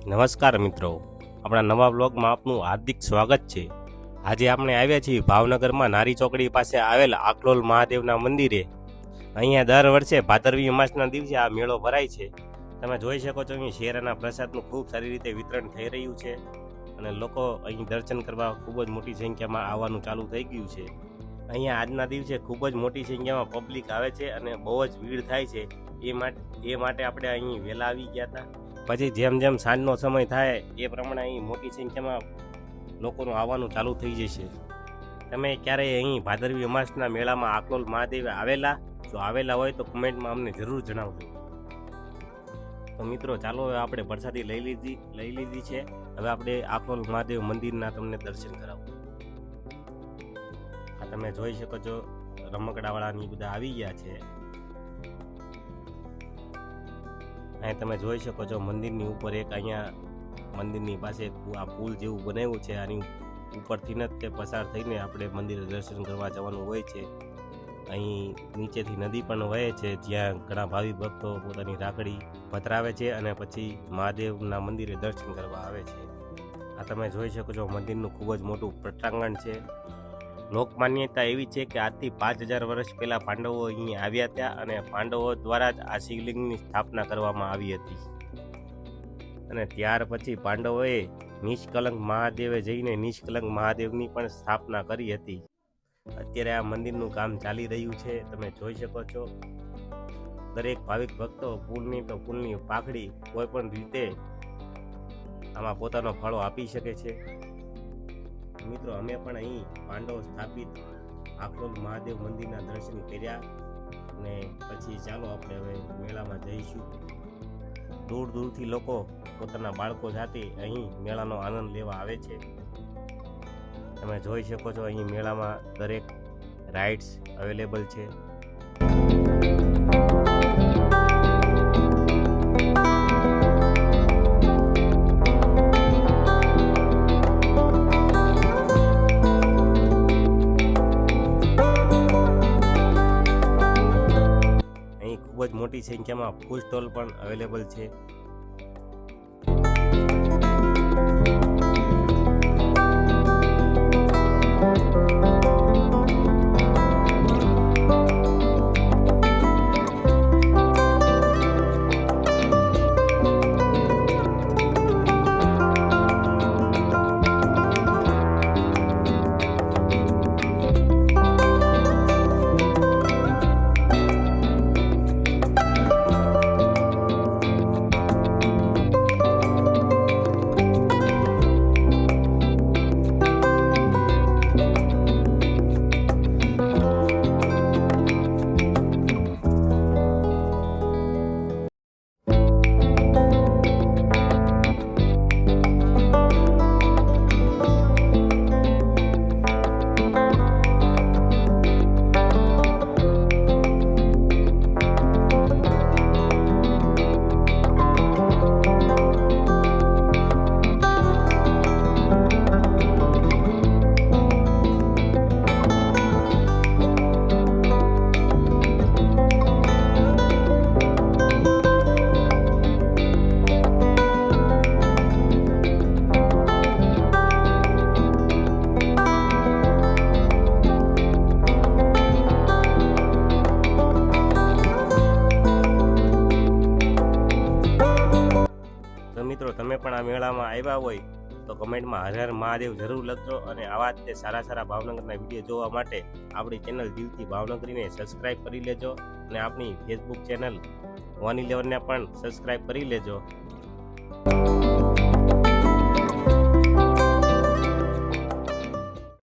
નમસ્કાર મિત્રો, આપણા નવા બ્લોગમાં આપનું હાર્દિક સ્વાગત છે। આજે આપણે આવ્યા છીએ ભાવનગરમાં નારી ચોકડી પાસે આવેલ આખલોલ મહાદેવના મંદિરે। અહીંયા દર વર્ષે ભાદરવી અમાસના દિવસે આ મેળો ભરાય છે। તમે જોઈ શકો છો અહીં શેરાના પ્રસાદનું ખૂબ સારી રીતે વિતરણ થઈ રહ્યું છે અને લોકો અહીં દર્શન કરવા ખૂબ જ મોટી સંખ્યામાં આવવાનું ચાલુ થઈ ગયું છે। અહીંયા આજના દિવસે ખૂબ જ મોટી સંખ્યામાં પબ્લિક આવે છે અને બહુ જ ભીડ થાય છે। એ માટે આપણે અહીં વહેલા આવી ગયા હતા। પછી જેમ જેમ સાંજનો સમય થાય એ પ્રમાણે અહીં મોટી સંખ્યામાં લોકોનું આવવાનું ચાલુ થઈ જશે। તમે ક્યારેય અહીં ભાદરવી અમાસના મેળામાં આખલોલ મહાદેવ આવેલા? જો આવેલા હોય તો કમેન્ટમાં અમને જરૂર જણાવજો। તો મિત્રો ચાલો હવે આપણે પ્રસાદી લઈ લીધી છે। હવે આપણે આખલોલ મહાદેવ મંદિરના તમને દર્શન કરાવું। આ તમે જોઈ શકો છો રમકડાવાળાની બધા આવી ગયા છે। અહીં તમે જોઈ શકો છો મંદિરની ઉપર એક અહીંયા મંદિરની પાસે આ પુલ જેવું બનાવ્યું છે। આની ઉપરથી જ તે પસાર થઈને આપણે મંદિરે દર્શન કરવા જવાનું હોય છે। અહીં નીચેથી નદી પણ વહે છે, જ્યાં ઘણા ભાવિ ભક્તો પોતાની રાખડી પધરાવે છે અને પછી મહાદેવના મંદિરે દર્શન કરવા આવે છે। આ તમે જોઈ શકો છો મંદિરનું ખૂબ જ મોટું પટાંગણ છે। લોકમાન્યતા એવી છે કે આજથી 5000 વર્ષ પહેલાં પાંડવો અહીં આવ્યા હતા અને પાંડવો દ્વારા જ આ શિવલિંગની સ્થાપના કરવામાં આવી હતી અને ત્યાર પછી પાંડવોએ નિષ્કલંક મહાદેવે જઈને નિષ્કલંક મહાદેવની પણ સ્થાપના કરી હતી। અત્યારે આ મંદિરનું કામ ચાલી રહ્યું છે, તમે જોઈ શકો છો। દરેક ભાવિક ભક્તો પુલની પાખડી કોઈ પણ રીતે આમાં પોતાનો ફાળો આપી શકે છે। મિત્રો અમે પણ અહીં પાંડવ સ્થાપિત આખલોલ મહાદેવ મંદિરના દર્શન કર્યા અને પછી ચાલો આપણે હવે મેળામાં જઈશું। દૂર દૂરથી લોકો પોતાના બાળકો સાથે અહીં મેળાનો આનંદ લેવા આવે છે। તમે જોઈ શકો છો અહીં મેળામાં દરેક રાઇડ્સ અવેલેબલ છે। ખૂબ જ મોટી સંખ્યામાં ફૂડ સ્ટોલ પણ અવેલેબલ છે। મિત્રો તમે પણ આ મેળામાં આવ્યા હોય તો કમેન્ટમાં હર હર મહાદેવ જરૂર લખજો અને આવા જ તે સારા ભાવનગરના વિડીયો જોવા માટે આપણી ચેનલ દિલથી ભાવનગરીને સબસ્ક્રાઈબ કરી લેજો અને આપણી ફેસબુક ચેનલ 111ને પણ સબસ્ક્રાઈબ કરી લેજો।